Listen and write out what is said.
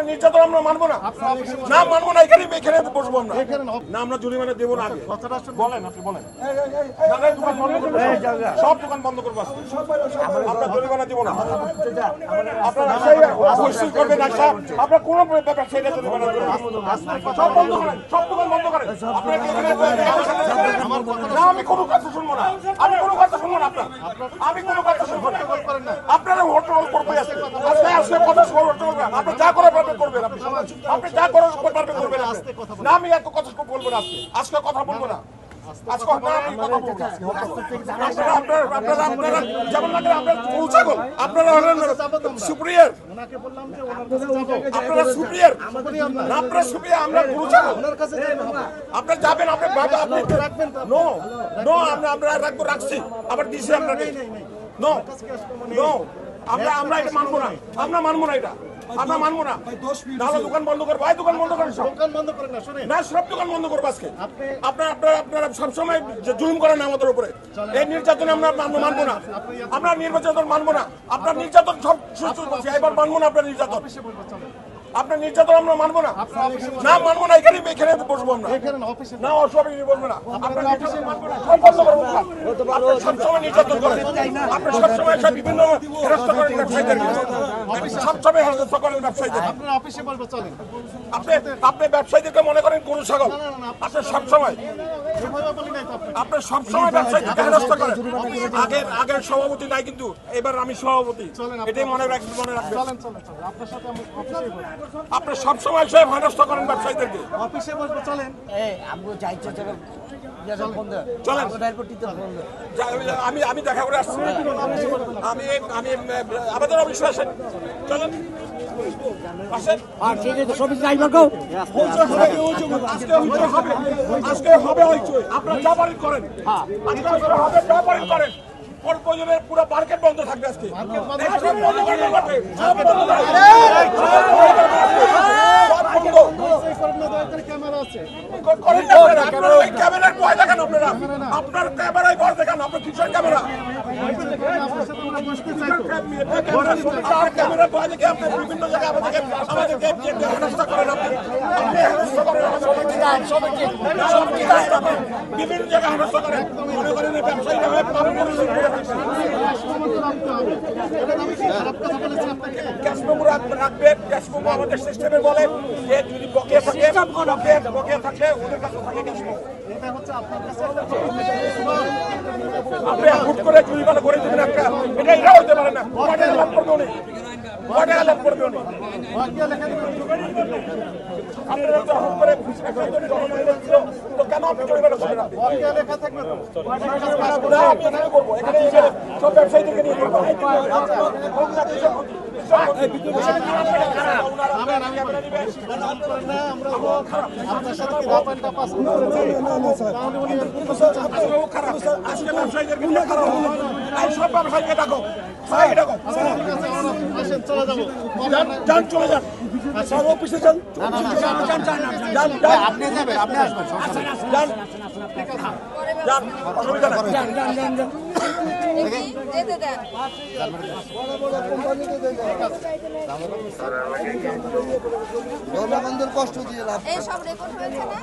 নির্যাতন আমরা মানবো না, না মানবো না। এখানে বসবো আমরা, না আমরা জরিমানা দেবো না। বলেন, আপনি বলেন। সব দোকান বন্ধ করবো, আমরা জরিমানা দেবো না। আপনারা করবেন না, আপনার কোনো ব্যাপার সেটা জরিমানা দেবো না। সব বন্ধ করেন, সব দোকান বন্ধ করেন। না, আমি কোনো কথা শুনবো না, আমি কোনো কথা শুনবো না। আমি কোনো কথা শুনবো না। আপনারা হোটেল করবে, আজকে কথা শুনবেন, আপনি যা করে পারবেন করবেন, আপনি যা করে পারবেন করবেন। না, আমি এত কথা বলবো না, আজকে কথা বলবো না। আপনারা হলেন সুপ্রিয়ার, আপনারা সুপ্রিয়ার, আপনারা সুপ্রিয়ার, আমরা গুরু ছাগল। আপনারা যাবেন, আপনি নো নো, আমরা রাখবো, রাখছি, আবার দিছি আপনাকে। নো নো, আমরা এটা মানবো না, আমরা মানবো না, এটা আমরা মানবো না। তাহলে দোকান বন্ধ করবো, ভাই দোকান বন্ধ করেন, দোকান বন্ধ করেন না, সব দোকান বন্ধ করবো আজকে। আপনারা সবসময় জুলুম করেন আমাদের উপরে, এই নির্যাতন আমরা মানবো না, আমরা নির্যাতন মানবো না। আপনার নির্যাতন সব এবার মানবো না, আপনার নির্যাতন, আপনার নির্যাতন আমরা মানবো না, না মানবো না। এখানে বসবো আমরা, না অসুবিধা বলবো না। আপনার নির্যাতন মানবো না, সব বন্ধ করবো। আপনি সবসময় নির্যাতন করেন, আপনি সবসময় বিভিন্ন হেনস্থা করেন ব্যবসায়ীদের, সবসময় হেনস্থা করেন ব্যবসায়ীদের। আপনি ব্যবসায়ীদেরকে মনে করেন গরু ছাগল, আপনি সবসময় ব্যবসায়ীদেরকে হেনস্থা করেন। আগের সভাপতি নাই, কিন্তু এবার আমি সভাপতি, এটাই মনে রাখবেন। আপনি সবসময় হেনস্থা করেন ব্যবসায়ীদেরকে। অফিসে বসবো, চলেন। আমি দেখা করে আসছি, আমি আমাদের অফিসে আসেন, চলেন। আজকে হবে, আপনারা যা পারেন করেন, করেন। প্রয়োজনের পুরো মার্কেট বন্ধ থাকবে আজকে। আপনার ক্যামেরায় ভয় দেখান, আপনার কিসের ক্যামেরা? ক্যামেরা ভয় দেখে আপনি বিভিন্ন জায়গায় আমাদেরকে হেনস্থা করেন, বিভিন্ন জায়গায় হেনস্থা করেন। মনে করেন ব্যবসায়ীরা আমাদের সিস্টেমে বলে যে যদি বকেয়া থাকে ওদের কাছে থাকে ক্যাশমো। আপনি হুট করে জরিমানা করে দেবেন একটা, এটা হইতে পারে না। লাভ করবে উনি, লাভ করবে উনি। আপনারা তো হুট করে তো কেন আপনি জরিমানা করবেন? আমি করবো, এখানে সব ব্যবসায়ীদেরকে নিয়ে করবো। চলে যান, অফিসে যান, আপনি যাবেন, আপনি আসবেন, অসুবিধা নাই। জনগণদের কষ্ট দিয়ে লাভ। এই সব রেকর্ড হয়েছে না?